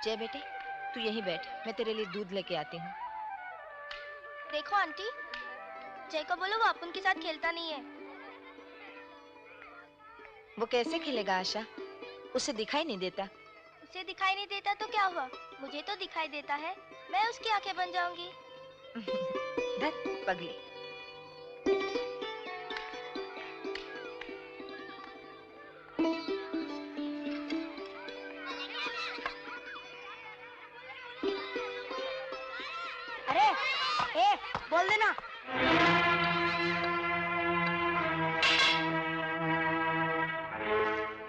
जय बेटे, तू यहीं बैठ, मैं तेरे लिए दूध लेके आती हूँ। देखो आंटी, जय को बोलो वो अपुन के साथ खेलता नहीं है। वो कैसे खेलेगा आशा? उसे दिखाई नहीं देता। उसे दिखाई नहीं देता तो क्या हुआ? मुझे तो दिखाई देता है। मैं उसकी आंखें बन जाऊंगी। धत पगली। अरे, बोल देना।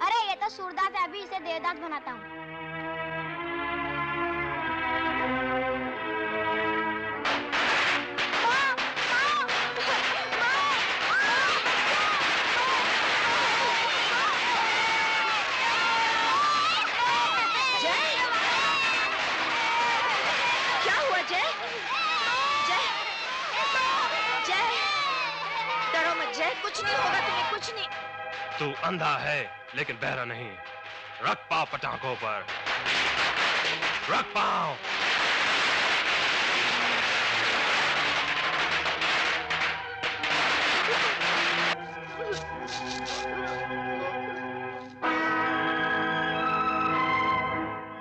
अरे ये तो सूरदास है, अभी इसे देवदास बनाता हूँ। कुछ नहीं होगा तुम्हें, कुछ नहीं। तू अंधा है लेकिन बहरा नहीं। रख पाँव पटाखों पर, रख पाँव।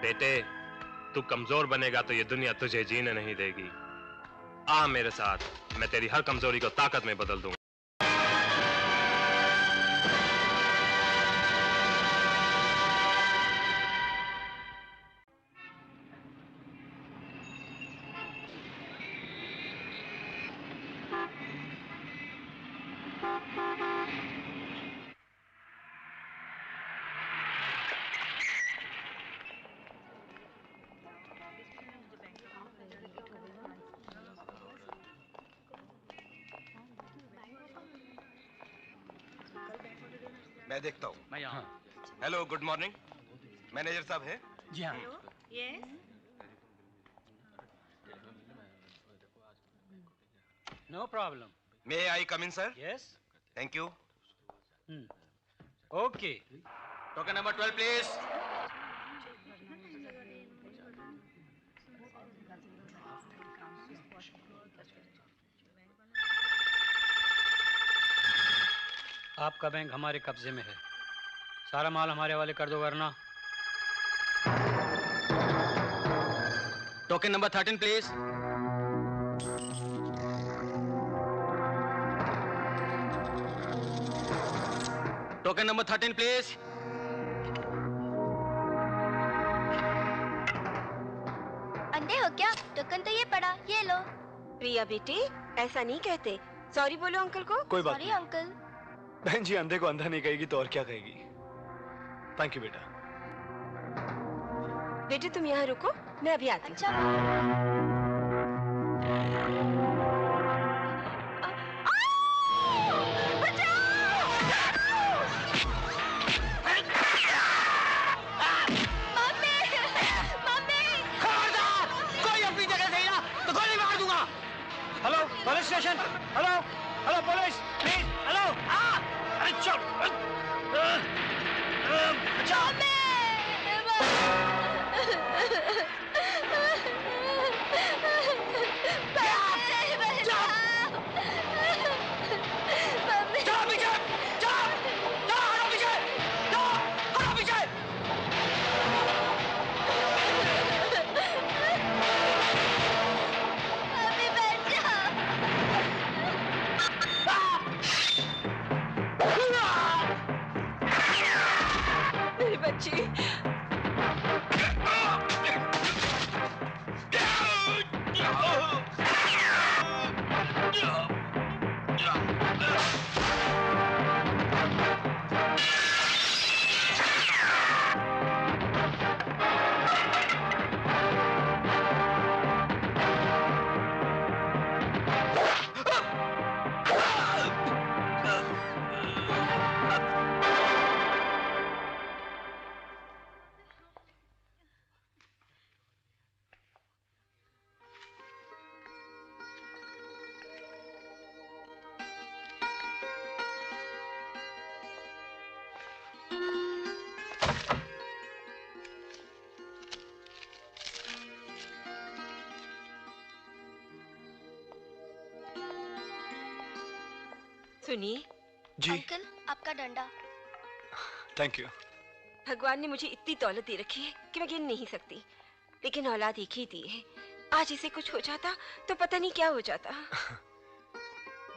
बेटे, तू कमजोर बनेगा तो ये दुनिया तुझे जीने नहीं देगी। आ मेरे साथ, मैं तेरी हर कमजोरी को ताकत में बदल दूंगा। मैं देखता हूँ। मैं यहाँ। Hello, good morning. मैनेजर साहब हैं? जी हाँ। Yes. No problem. May I come in sir? Yes. Thank you. Okay. Token number 12 please. आपका बैंक हमारे कब्जे में है, सारा माल हमारे हवाले कर दो वरना। Token number 13 please. Token number 13 please. अंधे हो क्या? टोकन तो ये पड़ा, ये लो। प्रिया बेटी, ऐसा नहीं कहते। सॉरी बोलो अंकल को। कोई बात सॉरी नहीं। अंकल। बहन जी अंधे को अंधा नहीं कहेगी तो और क्या कहेगी। थैंक यू बेटा। बेटे तुम यहाँ रुको, मैं अभी आती हूँ। अच्छा। Hello police station. Hello hello police please. Hello अरे चल बच्ची। सुनिए। जी। अंकल, आपका डंडा। Thank you. भगवान ने मुझे इतनी दौलत दे रखी है कि मैं गिन नहीं सकती, लेकिन औलाद एक ही दी है। आज इसे कुछ हो जाता तो पता नहीं क्या हो जाता।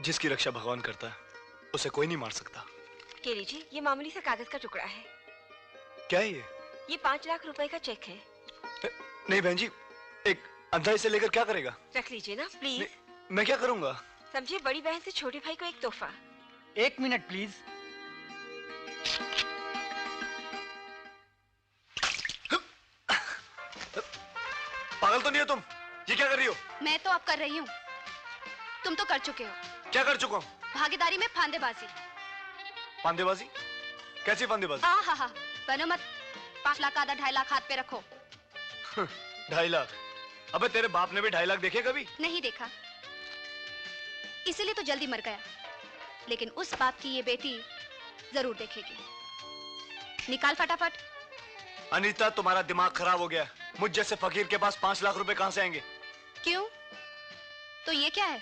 जिसकी रक्षा भगवान करता है उसे कोई नहीं मार सकता। ये लीजिए, ये मामूली सा कागज का टुकड़ा है। क्या है ये? ये 5 लाख रुपए का चेक है। नहीं बहन जी, एक अंधा इसे लेकर क्या करेगा? रख लीजिए ना प्लीज। मैं क्या करूंगा? समझिए, बड़ी बहन से छोटे भाई को एक तोहफा। 1 मिनट प्लीज। पागल तो नहीं हो तुम? ये क्या कर रही हो? मैं तो अब कर रही हूँ, तुम तो कर चुके हो। क्या कर चुका हूँ? भागीदारी में फांदेबाजी। फांदेबाजी? कैसी फांदेबाजी? हा, बनो मत। 5 लाख का आधा 2.5 लाख हाथ पे रखो। 2.5 लाख? अबे तेरे बाप ने भी 2.5 लाख देखे कभी? नहीं देखा, इसीलिए तो जल्दी मर गया। लेकिन उस बाप की ये बेटी जरूर देखेगी। निकाल फटाफट। अनीता, तुम्हारा दिमाग खराब हो गया। मुझ जैसे फकीर के पास 5 लाख रुपए कहां से आएंगे? क्यों? तो ये क्या है?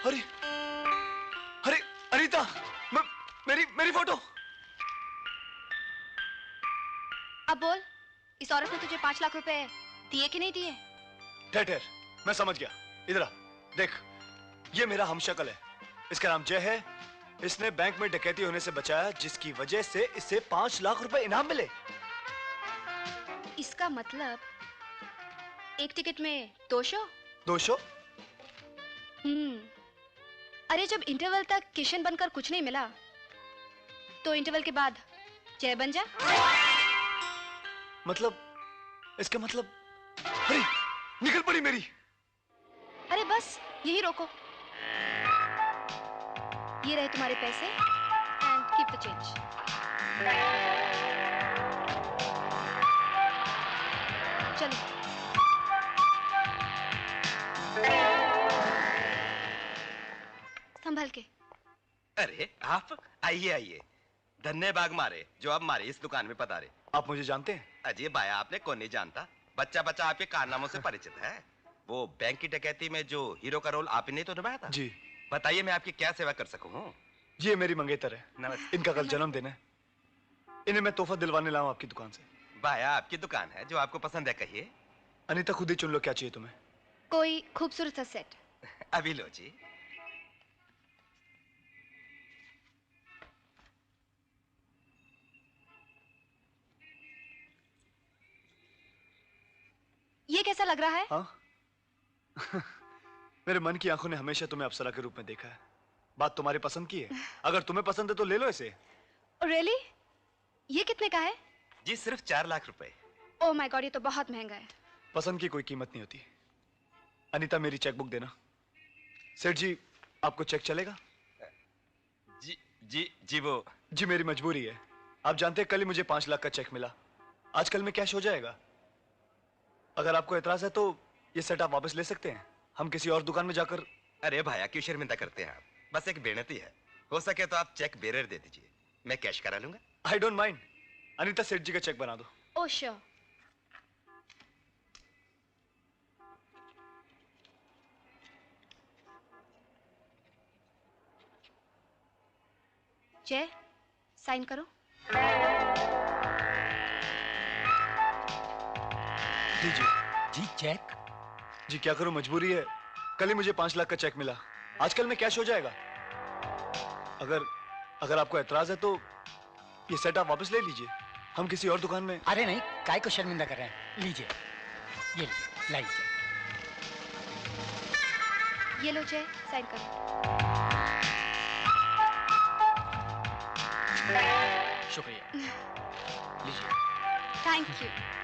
अरे अरे अनीता, मेरी फोटो। अब बोल, इस औरत ने तुझे 5 लाख रुपए दिए कि नहीं दिए? ठहर, मैं समझ गया। इधर आ, देख, ये मेरा हमशक्ल है। इसका नाम जय है। इसने बैंक में डकैती होने से बचाया, जिसकी वजह से इसे 5 लाख रुपए इनाम मिले। इसका मतलब एक टिकट में 2 शो? 2 शो? अरे जब इंटरवल तक किशन बनकर कुछ नहीं मिला, तो इंटरवल के बाद जय बन जा। मतलब, इसका मतलब, अरे निकल पड़ी मेरी। अरे बस यही रोको। ये रहे तुम्हारे पैसे एंड कीप द चेंज। चलो। संभल के। अरे आप आइए आइए। धन्यवाद मारे जो आप हमारे इस दुकान में पधारे। आप मुझे जानते हैं? अजय भाया, आपने कौन नहीं जानता। बच्चा बच्चा आपके कारनामों से परिचित है। वो बैंक की डकैती में जो हीरो का रोल आपने तो निभाया था। जी। बताइए मैं आपकी क्या सेवा कर सकूं? ये मेरी मंगेतर है। नमस्ते। इनका कल जन्मदिन है। इन्हें मैं तोहफा दिलवाने लाऊं आपकी दुकान से। भाया, आपकी दुकान है, जो आपको पसंद है कहिए। अनीता, खुद ही चुन लो क्या चाहिए तुम्हें। कोई खूबसूरत सा सेट। अभी लो जी। ये कैसा लग रहा है? हाँ? मेरे मन की आंखों ने हमेशा तुम्हें अप्सरा के रूप में देखा है। बात तुम्हारी पसंद की है। अगर तुम्हें पसंद है तो ले लो इसे। रियली? ये कितने का है? जी सिर्फ 4 लाख रुपए। ओह माय गॉड, ये तो बहुत महंगा है। पसंद की कोई कीमत नहीं होती। अनीता, मेरी चेक बुक देना। सेठ जी, आपको चेक चलेगा? जी जी जी वो जी मेरी मजबूरी है। आप जानते हैं, कल ही मुझे 5 लाख का चेक मिला। आजकल में कैश हो जाएगा। अगर आपको एतराज है तो ये सेट आप वापस ले सकते हैं। हम किसी और दुकान में जाकर। अरे भाया, क्यों शर्मिंदा करते हैं आप? बस एक बेनती है, हो सके तो आप चेक बेरर दे दीजिए, मैं कैश करा लूंगा। I don't mind. अनीता, सेठ जी का चेक बना दो। Oh sure. जय, साइन करो। दीजिए। जी चेक। जी क्या करूं, मजबूरी है। कल ही मुझे 5 लाख का चेक मिला। आजकल में कैश हो जाएगा। अगर आपको एतराज है तो ये सेट आप वापस ले लीजिए। हम किसी और दुकान में। अरे नहीं, काय को शर्मिंदा कर रहे हैं। लीजिए, ये लीजिए, लाइए। ये लो जय, साइन करो। शुक्रिया। लीजिए।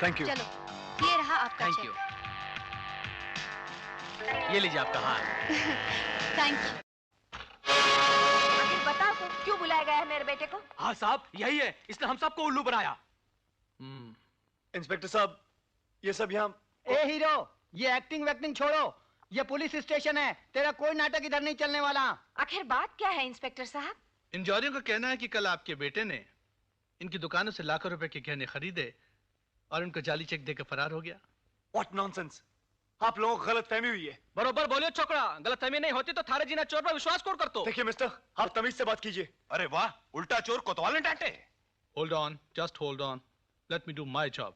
Thank you. चलो, ये रहा आपका थैंक चेक। यू। ये लीजिए आपका हार। Thank you. आखिर बताओ तो क्यों बुलाया गया है मेरे बेटे को? हाँ साहब, यही है, इसने हम सबको उल्लू बनाया। इंस्पेक्टर साहब, ये सब यहाँ। ए हीरो, ये एक्टिंग वैक्टिंग छोड़ो। ये पुलिस स्टेशन है, तेरा कोई नाटक इधर नहीं चलने वाला। आखिर बात क्या है इंस्पेक्टर साहब? इन जौहरियों का कहना है कि कल आपके बेटे ने इनकी दुकानों से लाखों रुपए के गहने खरीदे और उनको जाली चेक देकर फरार हो गया। What nonsense! आप लोगों को गलत फहमी हुई है। बरोबर बोलियो छोकरा, गलत फहमी नहीं होती तो थारे जीना चोर पर विश्वास कौन करतो। देखिए मिस्टर, आप तमीज से बात कीजिए। अरे वाह, उल्टा चोर कोतवाल ने डांटे। Hold on, just hold on, let me do my job.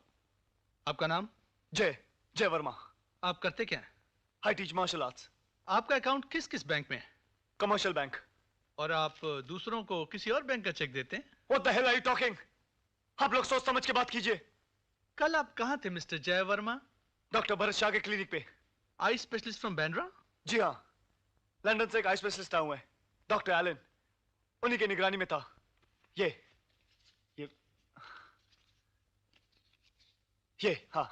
आपका नाम? जय वर्मा। आप करते क्या हैं? I teach martial arts. आपका अकाउंट किस किस बैंक में है? Commercial bank. और आप दूसरों को किसी और बैंक का चेक देते हैं? What the hell are you talking? आप लोग सोच समझ के बात कीजिए। कल आप कहाँ थे मिस्टर जय वर्मा? डॉक्टर भरत शाह के क्लिनिक पे। Eye specialist from Bandra? जी हाँ, लंदन से एक आई स्पेशलिस्ट आया हुआ है, डॉक्टर एलन, उन्हीं की निगरानी में था। ये हाँ,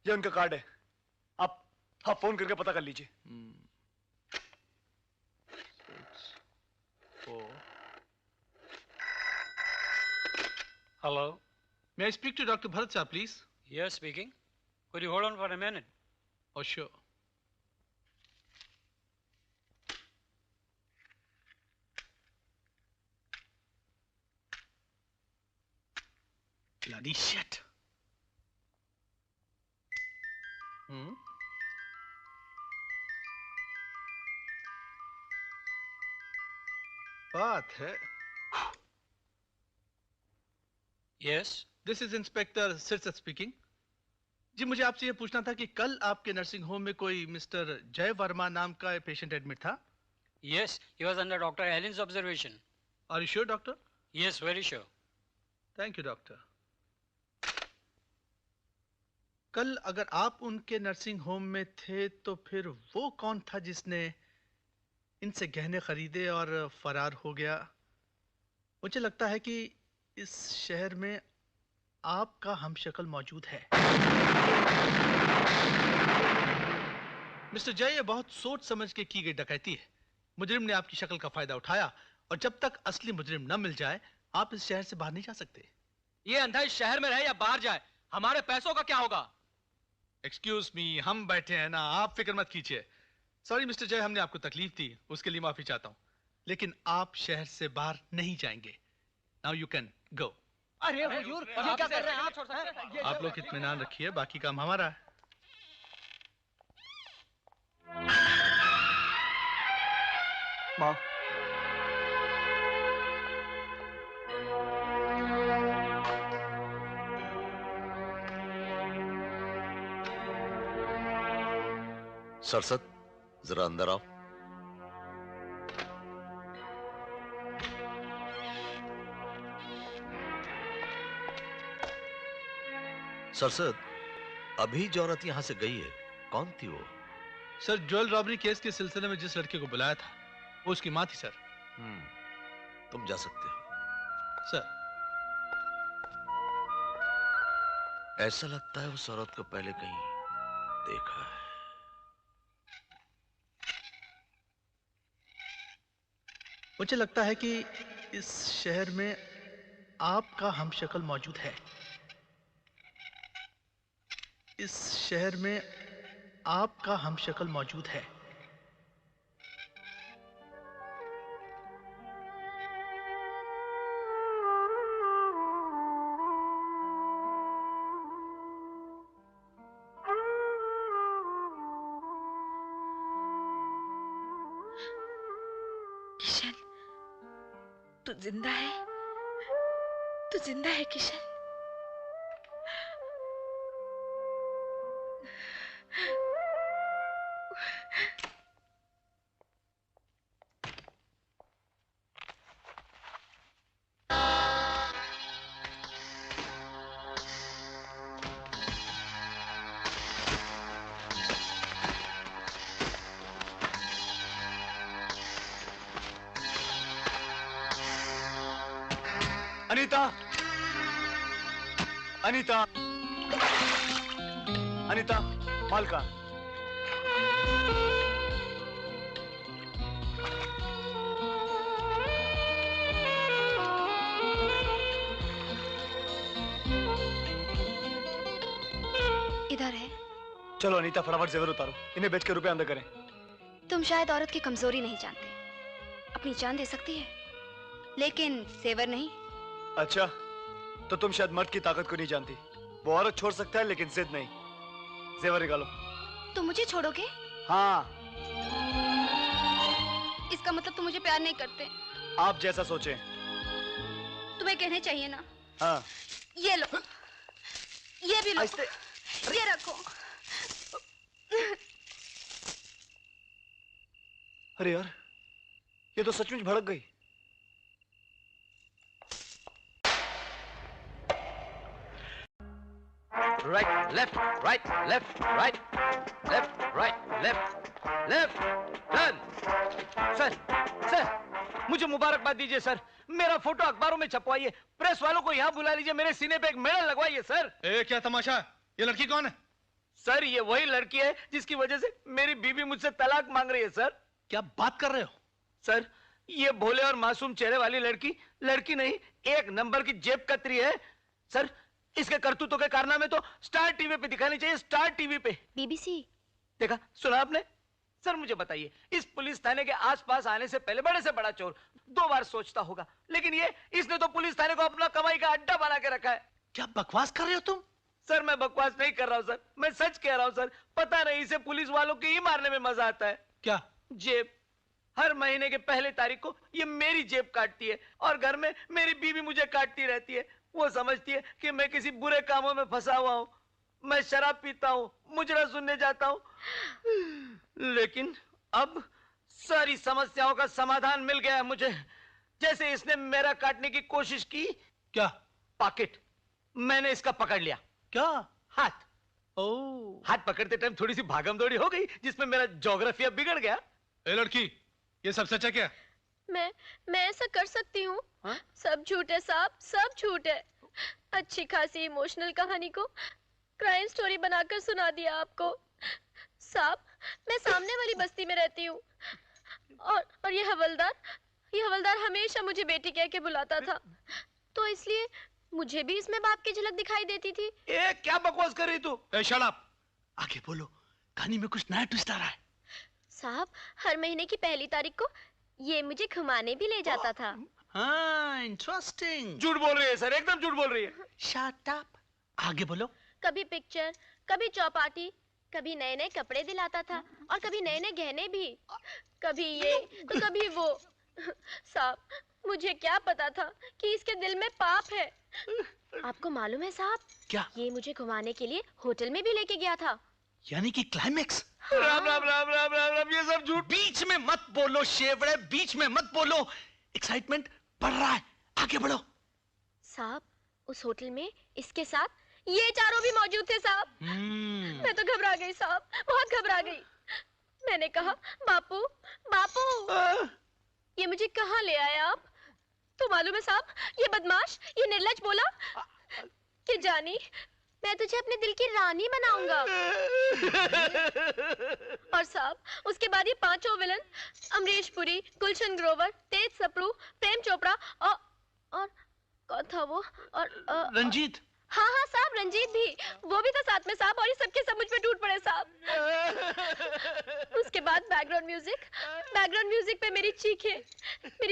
ये उनका कार्ड है। आप फोन करके पता कर लीजिए। Hello. May I speak to Dr. Bharat sir, please? Yes, speaking. Could you hold on for a minute? Oh, sure. Bloody shit. बात है। Yes. This is Inspector Sirsat speaking. जी मुझे आपसे ये पूछना था कि कल आपके नर्सिंग होम में कोई मिस्टर जय वर्मा नाम का पेशेंट एडमिट था? Yes, he was under Dr. Allen's observation. Are you sure, doctor? Yes, very sure. Thank you, doctor. कल अगर आप उनके नर्सिंग होम में थे तो फिर वो कौन था जिसने इनसे गहने खरीदे और फरार हो गया? मुझे लगता है कि इस शहर में आपका हमशक्ल मौजूद है। मिस्टर जय, ये बहुत सोच समझ के की गई डकैती है। मुजरिम ने आपकी शक्ल का फायदा उठाया और जब तक असली मुजरिम न मिल जाए आप इस शहर से बाहर नहीं जा सकते। ये अंधा इस शहर में रहे या बाहर जाए, हमारे पैसों का क्या होगा? एक्सक्यूज मी, हम बैठे हैं ना, आप फिक्र मत कीजिए। सॉरी मिस्टर जय, हमने आपको तकलीफ दी, उसके लिए माफी चाहता हूँ, लेकिन आप शहर से बाहर नहीं जाएंगे। Now you can go. अरे हुजूर, ये क्या कर रहे हैं आप? आप लोग इत्मीनान रखिए, बाकी काम हमारा है। माँ, सरसत, जरा अंदर आओ। सरसत, अभी जो औरत यहां से गई है, कौन थी वो? सर, ज्वेल रॉबरी केस के सिलसिले में जिस लड़के को बुलाया था वो उसकी माँ थी सर। तुम जा सकते हो। सर, ऐसा लगता है उस औरत को पहले कहीं देखा है। मुझे लगता है कि इस शहर में आपका हमशक्ल मौजूद है। इस शहर में आपका हमशक्ल मौजूद है। किशन, तू जिंदा है? तू जिंदा है किशन? अनीता, अनीता, अनीता, मालका। इधर है। चलो अनीता, फटाफट जेवर उतारो, इन्हें बेच के रुपए अंदर करें। तुम शायद औरत की कमजोरी नहीं जानते। अपनी जान दे सकती है लेकिन सेवर नहीं। अच्छा, तो तुम शायद मर्द की ताकत को नहीं जानती। वो औरत छोड़ सकता है लेकिन जिद नहीं। जेवर निकालो। तुम मुझे छोड़ोगे? हाँ। इसका मतलब तुम मुझे प्यार नहीं करते। आप जैसा सोचें। तुम्हें कहने चाहिए ना। हाँ। ये लो, ये भी लो, ये रखो। अरे यार, ये तो सचमुच भड़क गई। Right left right left right left right left left turn. Sir sir मुझे मुबारकबाद दीजिए सर, मेरा फोटो अखबारों में छपवाइए, प्रेस वालों को यहाँ बुला लीजिए, मेरे सीने पे एक मेडल लगवाइए सर। क्या तमाशा, ये लड़की कौन है? सर ये वही लड़की है जिसकी वजह से मेरी बीवी मुझसे तलाक मांग रही है सर। क्या बात कर रहे हो? सर ये भोले और मासूम चेहरे वाली लड़की नहीं, एक नंबर की जेब कतरी है सर। इसके करतूतों के कारनामे तो स्टार टीवी पे दिखानी चाहिए, स्टार टीवी पे। बीबीसी देखा, सुना आपने? सर मुझे बताइए, इस पुलिस थाने के आसपास आने से पहले बड़े से बड़ा चोर 2 बार सोचता होगा, लेकिन इसने तो पुलिस थाने को अपना कमाई का अड्डा बना के रखा है। क्या बकवास कर रहे हो तुम? सर मैं बकवास नहीं कर रहा हूं सर, मैं सच कह रहा हूं सर। पता नहीं इसे पुलिस वालों की ही मारने में मजा आता है। क्या? जेब। हर महीने के पहले तारीख को ये मेरी जेब काटती है और घर में मेरी बीवी मुझे काटती रहती है। वो समझती है कि मैं किसी बुरे कामों में फंसा हुआ हूं, मैं शराब पीता हूं, मुजरा सुनने जाता हूं। लेकिन अब सारी समस्याओं का समाधान मिल गया है मुझे। जैसे इसने मेरा काटने की कोशिश की। क्या? पॉकेट। मैंने इसका पकड़ लिया। क्या? हाथ। हाथ पकड़ते टाइम थोड़ी सी भागम दौड़ी हो गई, जिसमें मेरा ज्योग्राफिया बिगड़ गया। ए लड़की, ये सब सच है क्या? मैं ऐसा कर सकती हूँ? सब झूठ है साहब, सब झूठ है। अच्छी खासी इमोशनल कहानी को क्राइम स्टोरी बनाकर सुना दिया आपको। साहब मैं सामने वाली बस्ती में रहती हूँ और ये हवलदार हमेशा मुझे बेटी कह के बुलाता था, तो इसलिए मुझे भी इसमें बाप की झलक दिखाई देती थी। क्या बकवास कर रही तू? शट अप, आगे बोलो, कहानी में कुछ नया ट्विस्ट आ रहा है। साहब हर महीने की पहली तारीख को ये मुझे घुमाने भी ले जाता था। हाँ, इंटरेस्टिंग। झूठ बोल रही है सर, एकदम झूठ बोल रही है। शट अप, आगे बोलो। कभी पिक्चर, कभी चौपाटी, कभी नए नए कपड़े दिलाता था और कभी नए नए गहने भी, कभी ये तो कभी वो। साहब मुझे क्या पता था कि इसके दिल में पाप है। आपको मालूम है साहब? क्या? ये मुझे घुमाने के लिए होटल में भी लेके गया था। यानी कि क्लाइमेक्स? हाँ। राम राम राम राम राम राम, ये सब झूठ। बीच में मत बोलो शेवड़े, बीच में मत बोलो, एक्साइटमेंट बढ़ रहा है, आगे बढ़ो। साहब उस होटल में इसके साथ ये चारों भी मौजूद थे साहब। मैं तो घबरा गई साहब, बहुत घबरा गई। मैंने कहा बापू बापू, ये मुझे कहाँ ले आए आप? तो मालूम है साहब, ये बदमाश, ये निर्लज बोला कि जानी मैं तुझे अपने दिल की रानी बनाऊंगा। और साहब उसके बाद ये पांचों विलन, अमरीश पुरी, गुलशन ग्रोवर, तेज सप्रू, प्रेम चोपड़ा और कौन था वो? और रंजीत। हाँ हाँ साहब, रंजीत भी, वो भी था साथ में साहब। और ये सबके सब मुझ पे टूट पड़े साहब। उसके बाद बैकग्राउंड म्यूजिक पे मेरी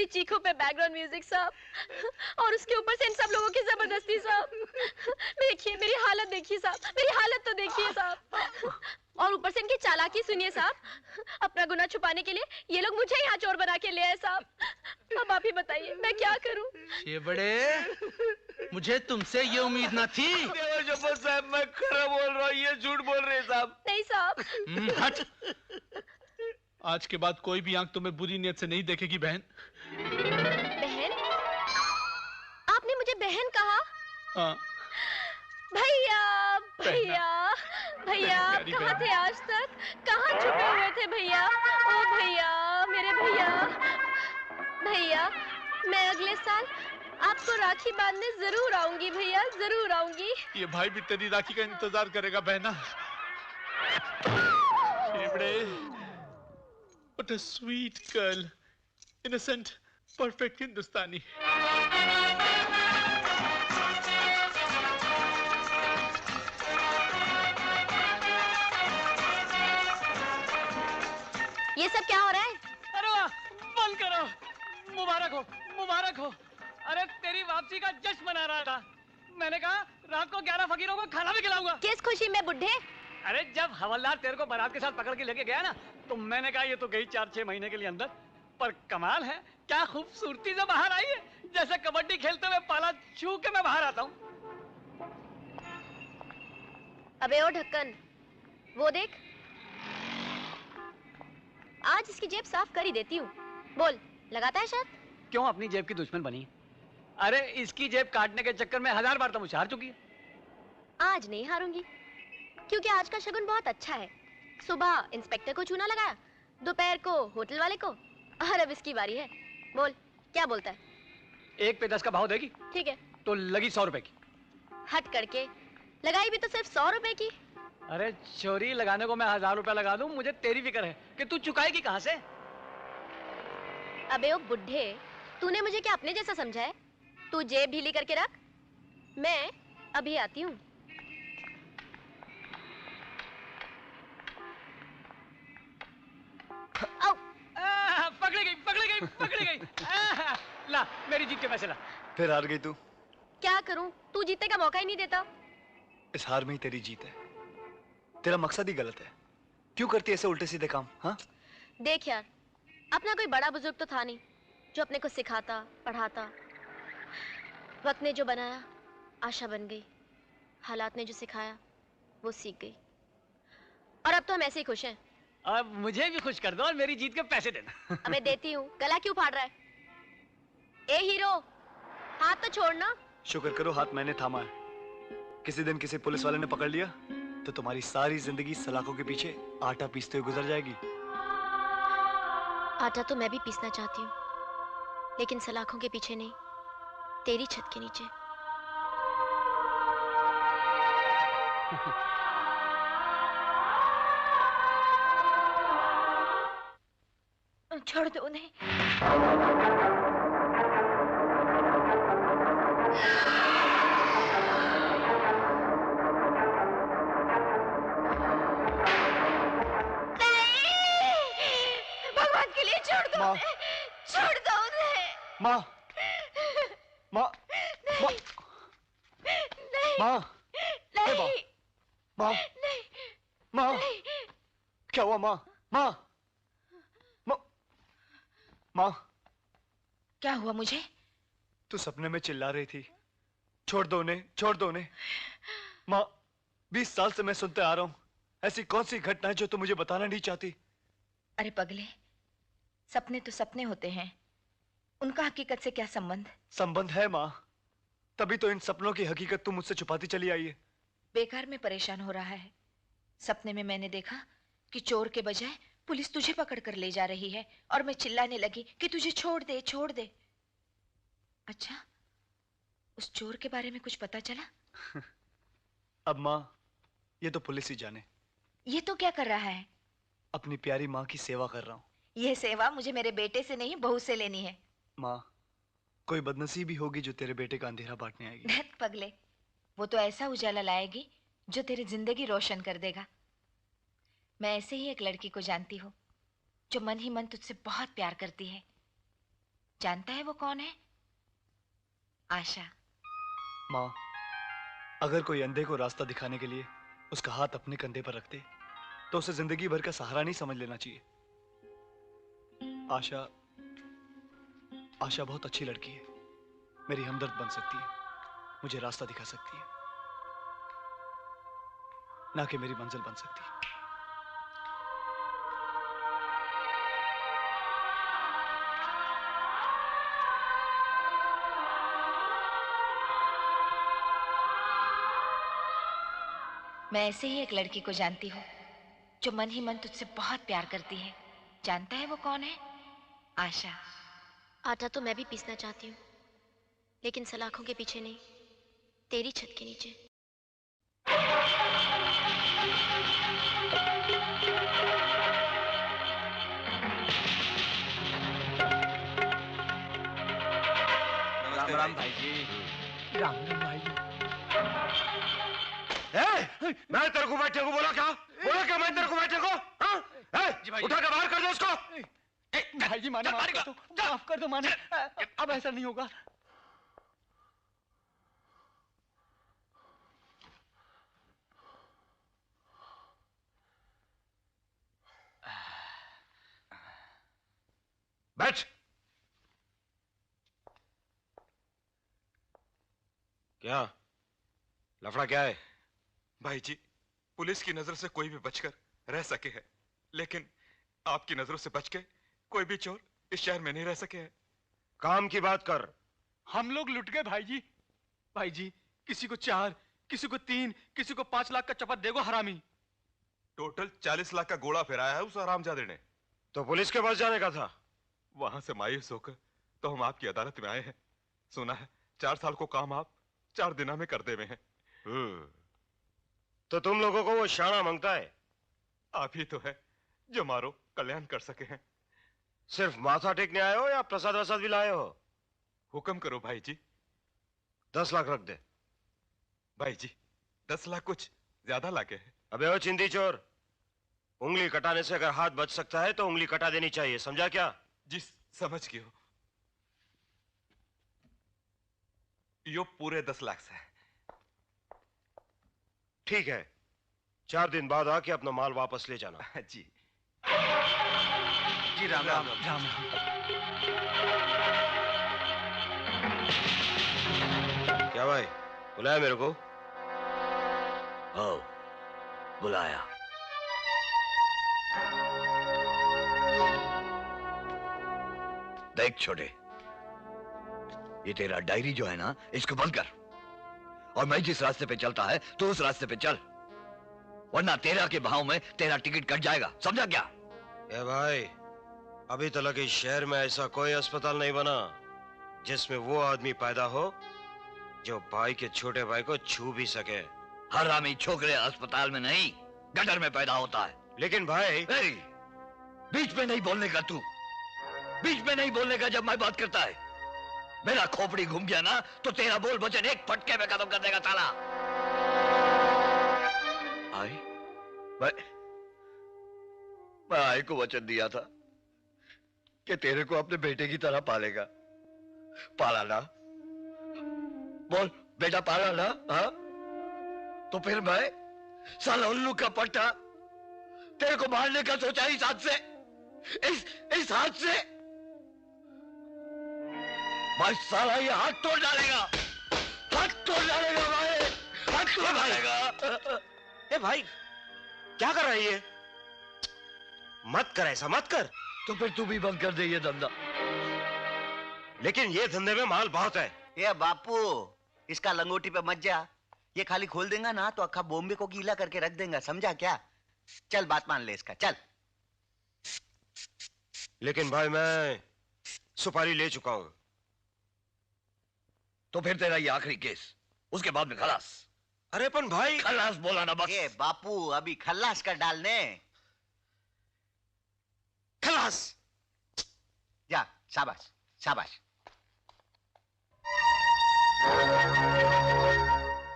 चीखों पे बैकग्राउंड म्यूजिक साहब, और उसके ऊपर से इन सब लोगों की जबरदस्ती साहब। देखिए मेरी हालत देखिए साहब, मेरी हालत तो देखिए साहब। और ऊपर से इनकी चालाकी सुनिए साहब, अपना गुनाह छुपाने के लिए ये लोग मुझे यहाँ चोर बना के ले आए साहब। अब आप ही बताइए मैं क्या करूं? ये बड़े, मुझे तुमसे ये उम्मीद न थी। जब्बार साहब मैं खरा बोल रहा हूँ, ये झूठ बोल रहे साहब। नहीं साहब। हट। आज के बाद कोई भी आंख तुम्हें बुरी नियत से नहीं देखेगी बहन। बहन? आपने मुझे बहन कहा? हाँ। भैया भैया भैया, आप कहाँ थे आज तक? कहाँ छुपे हुए थे भैया? ओ भैया, मेरे भैया। भैया मैं अगले साल आपको राखी बांधने जरूर आऊंगी भैया, जरूर आऊंगी। ये भाई भी तेरी राखी का इंतजार करेगा बहना। What a sweet girl, innocent, perfect हिंदुस्तानी। ये सब क्या हो रहा है? अरे वाह, बंद करो। मुबारक हो, मुबारक हो। अरे तेरी वापसी का जश्न मना रहा था। मैंने कहा रात को 11 फकीरों को खाना भी खिलाऊंगा। किस खुशी में बुढ़े? अरे जब हवलदार तेरे को बारात के साथ पकड़ के लेके गया ना, तो मैंने कहा ये तो गई 4-6 महीने के लिए अंदर। पर कमाल है, क्या खूबसूरती से बाहर आई है, जैसे कबड्डी खेलते हुए पाला छू के मैं बाहर आता हूँ। अबे ओ ढक्कन, वो देख, आज इसकी जेब साफ कर ही देती हूँ। बोल, लगाता है शर्त? क्यों अपनी जेब की दुश्मन बनी? अरे इसकी जेब काटने के चक्कर में 1000 बार तो मुझे हार चुकी है। आज नहीं हारूंगी, क्योंकि आज का शगुन बहुत अच्छा है। सुबह इंस्पेक्टर को चूना लगाया, दोपहर को होटल वाले को, और अब इसकी बारी है। बोल, क्या बोलता है? 1 पे 10 का भाव देगी? ठीक है। तो लगी 100 रुपए की। हट करके, लगाई भी तो सिर्फ 100 रुपए की। अरे चोरी लगाने को मैं 1000 रुपया लगा दूं, मुझे तेरी फिक्र है कि तू चुकाएगी कहाँ से? अबे ओ बुढ़े, तूने मुझे क्या अपने जैसा समझा है? तू जेब ढीली करके रख, मैं अभी आती हूँ। पकड़ी गई। ला मेरी जीत के पैसे ला। फिर हार गई तू। क्या करूं, तू जीतने का मौका ही नहीं देता। इस हार में ही तेरी जीत है। तेरा मकसद ही गलत है। क्यों करती है ऐसे उल्टे सीधे काम? हाँ देख यार, अपना कोई बड़ा बुजुर्ग तो था नहीं जो अपने को सिखाता पढ़ाता। वक्त ने जो बनाया आशा बन गई, हालात ने जो सिखाया वो सीख गई, और अब तो हम ऐसे ही खुश हैं। अब मुझे भी खुश कर दो और मेरी जीत के पैसे देना। अब मैं देती हूँ, गला क्यों फाड़ रहा है? ए हीरो, हाथ तो छोड़ना। शुक्र करो हाथ मैंने थामा है। किसी दिन किसी पुलिस वाले ने पकड़ लिया तो तुम्हारी सारी जिंदगी सलाखों के पीछे आटा पीसते हुए गुजर जाएगी। आटा तो मैं भी पीसना चाहती हूँ, लेकिन सलाखों के पीछे नहीं, तेरी छत के नीचे। छोड़ दो उन्हें। भगवान के लिए छोड़ दो उन्हें, छोड़ दो उन्हें। माँ, माँ, माँ, नहीं, माँ, नहीं, माँ, माँ, क्या हुआ माँ? माँ, माँ, क्या हुआ मुझे? तू सपने में चिल्ला रही थी, छोड़ दो उन्हें, छोड़ दो उन्हें। माँ, 20 साल से मैं सुनते आ रहा हूँ, ऐसी कौन सी घटना है जो तू मुझे बताना नहीं चाहती? अरे पगले, सपने तो सपने होते हैं, उनका हकीकत से क्या संबंध? संबंध है माँ, तभी तो इन सपनों की हकीकत तू मुझसे छुपाती चली आई है। बेकार में परेशान हो रहा है। सपने में मैंने देखा कि चोर के बजाय पुलिस तुझे पकड़ कर ले जा रही है, और मैं चिल्लाने लगी कि तुझे छोड़ दे, छोड़ दे। अच्छा, उस चोर के बारे में कुछ पता चला? अब माँ, ये तो पुलिस ही जाने। ये तो क्या कर रहा है? अपनी प्यारी माँ की सेवा कर रहा हूँ। यह सेवा मुझे मेरे बेटे से नहीं, बहू से लेनी है। माँ, कोई बदनसीबी होगी जो तेरे बेटे का अंधेरा बांटने आएगी। धत पगले, वो तो ऐसा उजाला लाएगी जो तेरी जिंदगी रोशन कर देगा। मैं ऐसे ही एक लड़की को जानती हूँ जो मन ही मन तुझसे बहुत प्यार करती है। जानता है वो कौन है? आशा। माँ, अगर कोई अंधे को रास्ता दिखाने के लिए उसका हाथ अपने कंधे पर रखते तो उसे जिंदगी भर का सहारा नहीं समझ लेना चाहिए। आशा, आशा बहुत अच्छी लड़की है, मेरी हमदर्द बन सकती है, मुझे रास्ता दिखा सकती है, ना कि मेरी मंजिल बन सकती है। मैं ऐसे ही एक लड़की को जानती हूँ जो मन ही मन तुझसे बहुत प्यार करती है। जानता है वो कौन है? आशा। आटा तो मैं भी पीसना चाहती हूँ, लेकिन सलाखों के पीछे नहीं, तेरी छत के नीचे। राम राम भाई जी। राम राम भाई जी। मैं तेरे को बैठे को बोला क्या? बोला क्या मैं तेरे को बैठे को? उठा के बाहर कर दो उसको। भाई जी माने, माफ कर दो माने, अब ऐसा नहीं होगा। बैठ। क्या लफड़ा क्या है? भाई जी, पुलिस की नजर से कोई भी बचकर रह सके है, लेकिन आपकी नजरों से बच के कोई भी चोर इस शहर में नहीं रह सके है। काम की बात कर। हम लोग लुट गए भाई जी। भाई जी, किसी को 4, किसी को 3, किसी को 5 लाख का चपत देगो हरामी। टोटल 40 लाख का घोड़ा फिराया है उस हरामजादे ने। तो पुलिस के पास जाने का था। वहां से मायूस होकर तो हम आपकी अदालत में आए हैं। सुना है 4 साल को काम आप 4 दिनों में कर देवे हैं। तो तुम लोगों को वो शाना मांगता है? आप ही तो है जो मारो कल्याण कर सके हैं। सिर्फ माथा टेकने आए हो या प्रसाद वसाद भी लाए हो? हुक्म करो भाई जी। 10 लाख रख दे। भाई जी, 10 लाख कुछ ज्यादा लागे है। अबे ओ चिंदी चोर, उंगली कटाने से अगर हाथ बच सकता है तो उंगली कटा देनी चाहिए, समझा क्या? जी समझ गए हो। यो पूरे 10 लाख से है। ठीक है, 4 दिन बाद आके अपना माल वापस ले जाना। जी जी राम राम राम। क्या भाई, बुलाया मेरे को? ओ, बुलाया। देख छोटे, ये तेरा डायरी जो है ना, इसको बंद कर। और मैं जिस रास्ते पे चलता है तो उस रास्ते पे चल, वरना तेरा के भाव में तेरा टिकट कट जाएगा, समझा क्या? ए भाई, अभी तक इस शहर में ऐसा कोई अस्पताल नहीं बना जिसमें वो आदमी पैदा हो जो भाई के छोटे भाई को छू भी सके। हरामी छोकरे अस्पताल में नहीं, गटर में पैदा होता है। लेकिन भाई, बीच में नहीं बोलने का तू, बीच में नहीं बोलने का जब मैं बात करता है। मेरा खोपड़ी घूम गया ना तो तेरा बोल वचन एक फटके में खत्म कर देगा साला। आई मैं आई को वचन दिया था कि तेरे को अपने बेटे की तरह पालेगा। पाला ना? बोल बेटा, पाला ना? हाँ? तो फिर मैं साला उल्लू का पट्टा तेरे को मारने का सोचा इस हाथ से, इस हाथ से। भाई साला ये हाथ तोड़ डालेगा, हाथ तोड़ डालेगा भाई, हाथ तोड़ डालेगा। ए भाई, क्या कर रहा है ये? मत कर ऐसा, मत कर। तो फिर तू भी बंद कर दे ये धंधा। लेकिन ये धंधे में माल बहुत है। ये बापू, इसका लंगोटी पे मत जा। ये खाली खोल देगा ना तो अक्खा बॉम्बे को गीला करके रख देगा, समझा क्या? चल बात मान ले इसका, चल। लेकिन भाई मैं सुपारी ले चुका हूं। तो फिर तेरा ये आखिरी केस, उसके बाद में खलास। अरे पन भाई, खलास बोला ना बस। ये बापू अभी खलास कर डालने। खलास। जा, शाबाश शाबाश।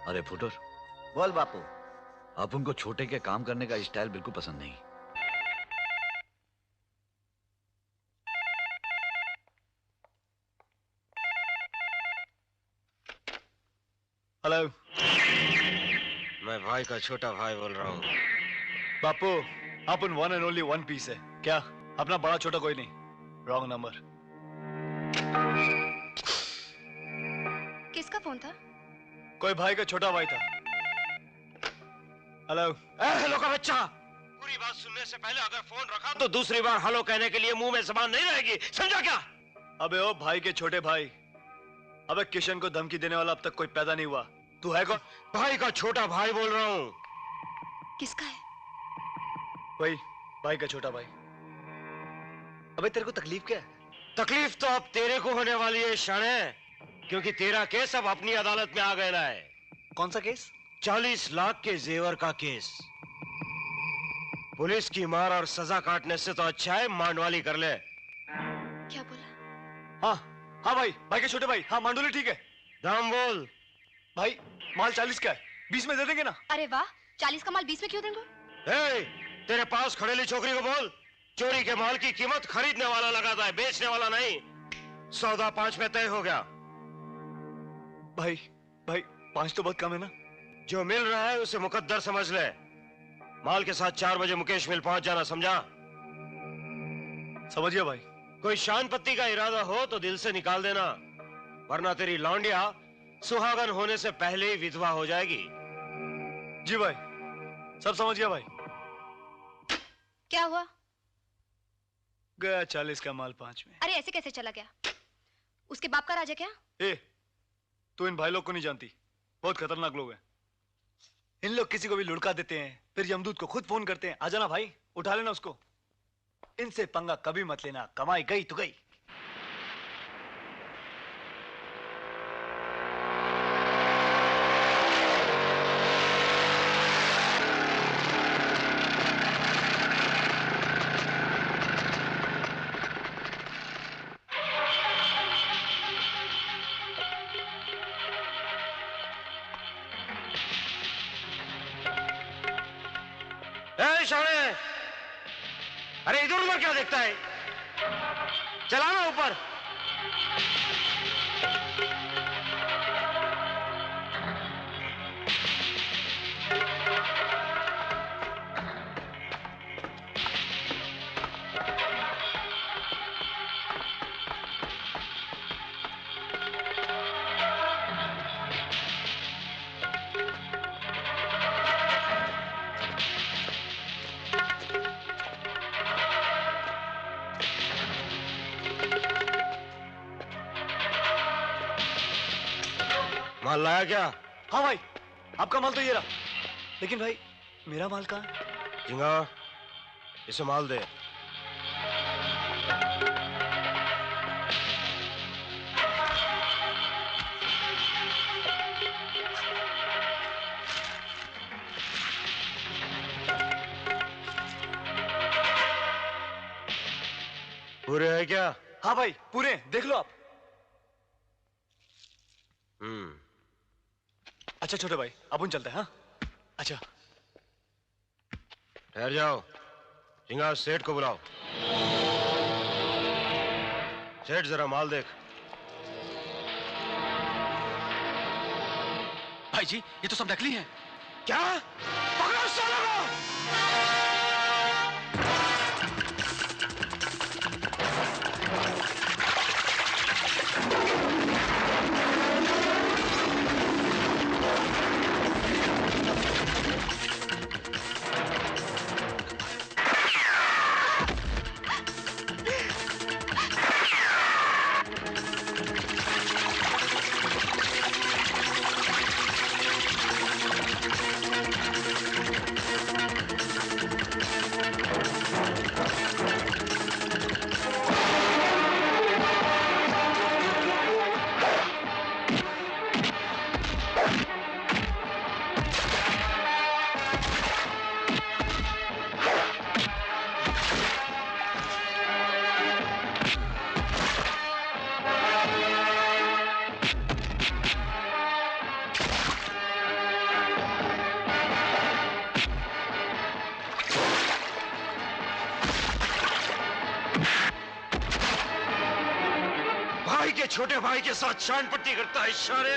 अरे फुटर, बोल बापू। अब उनको छोटे के काम करने का स्टाइल बिल्कुल पसंद नहीं। हेलो, मैं भाई का छोटा भाई बोल रहा हूँ। बापू, अपन one and only one piece है क्या? अपना बड़ा छोटा कोई नहीं। Wrong number. किसका फोन था? कोई भाई का छोटा भाई था। हेलो। हेलो का बच्चा, पूरी बात सुनने से पहले अगर फोन रखा तो दूसरी बार हेलो कहने के लिए मुंह में जबान नहीं रहेगी, समझा क्या? अबे ओ भाई के छोटे भाई, अबे किशन को धमकी देने वाला अब तक कोई पैदा नहीं हुआ। तू है कौन? भाई का छोटा भाई बोल रहा हूँ। किसका है? वही भाई का छोटा भाई। अबे तेरे को तकलीफ क्या है? तकलीफ तो अब तेरे को होने वाली है शाने, क्योंकि तेरा केस अब अपनी अदालत में आ गया है। कौन सा केस? 40 लाख के जेवर का केस। पुलिस की मार और सजा काटने से तो अच्छा है मांडवाली कर ले। क्या बोला? हाँ हाँ भाई, भाई के छोटे भाई। हाँ मांडोली ठीक है। दाम बोल। भाई माल 40 का है, 20 में दे देंगे ना? अरे वाह, 40 का माल 20 में क्यों देंगे? तेरे पास खड़ेली छोकरी को बोल, चोरी के माल की कीमत खरीदने वाला लगाता है, बेचने वाला नहीं। सौदा 5 में तय हो गया। भाई भाई 5 तो बहुत कम है ना? जो मिल रहा है उसे मुकद्दर समझ ले। माल के साथ 4 बजे मुकेश मिल पहुंच जाना, समझा? समझ गया भाई। कोई शान पत्ती का इरादा हो तो दिल से निकाल देना, वरना तेरी लौंडिया सुहागन होने से पहले ही विधवा हो जाएगी। जी भाई, सब समझ गया भाई। क्या हुआ? गया 40 का माल 5 में। अरे ऐसे कैसे चला गया? उसके बाप का राज है क्या? तू इन भाई लोग को नहीं जानती, बहुत खतरनाक लोग हैं। इन लोग किसी को भी लुढ़का देते हैं, फिर यमदूत को खुद फोन करते हैं, आ जाना भाई, उठा लेना उसको। इनसे पंगा कभी मत लेना, कमाई गई तो गई। अरे इधर उधर क्या देखता है? चला ना ऊपर। माल लाया क्या? हाँ भाई, आपका माल तो ये रहा, लेकिन भाई मेरा माल कहाँ है? झिंगा, इसे माल दे। पूरे है क्या? हाँ भाई पूरे, देख लो आप। अच्छा छोटे भाई, अपन चलते हैं। हाँ अच्छा, ठहर जाओ। झिंगा, सेठ को बुलाओ। सेठ जरा माल देख। भाई जी ये तो सब नकली हैं। क्या? पकड़ो उस साले को! छोटे भाई के साथ शान पट्टी करता है इशारे।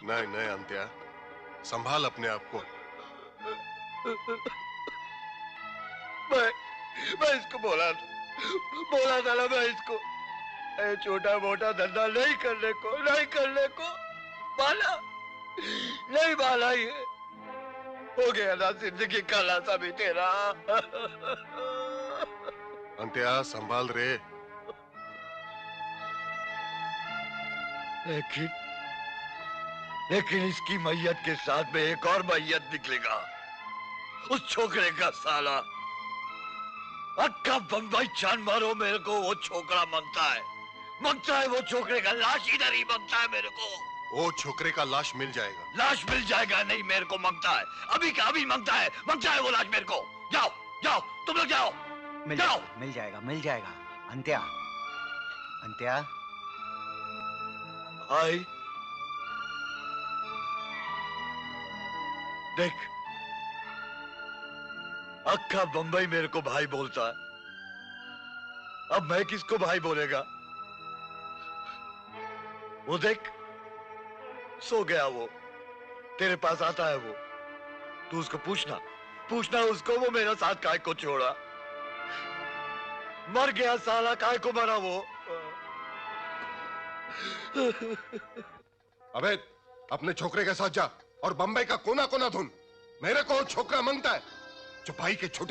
नहीं नहीं अंत्या, संभाल अपने आप को। मैं इसको बोला था ना, मैं इसको छोटा मोटा धंधा नहीं करने को माना ये हो गया ना, जिंदगी का लाशा भी तेरा। अंत्या संभाल लेकिन इसकी मैयत के साथ में एक और मैयत निकलेगा। उस छोकरे का साला। अक्का बम्बई चांद मारो मेरे को वो छोकरा मांगता है वो छोकरे का लाश इधर ही मांगता है मेरे को। वो छोकरे का लाश मिल जाएगा। लाश मिल जाएगा नहीं, मेरे को मांगता है, अभी का अभी मांगता है वो लाश मेरे को। जाओ जाओ तुम लोग जाओ। मिल जाएगा। अंत्या आई देख, अक्का बंबई मेरे को भाई बोलता है, अब मैं किसको भाई बोलेगा? वो देख सो गया वो, तेरे पास आता है वो, तू उसको पूछना उसको वो मेरा साथ काय को छोड़ा। मर गया साला, काय को मरा वो। अबे अपने छोकरे के साथ जा और बंबई का कोना कोना ढूंढ। मेरे को छोकरा मांगता है जो भाई के छोटे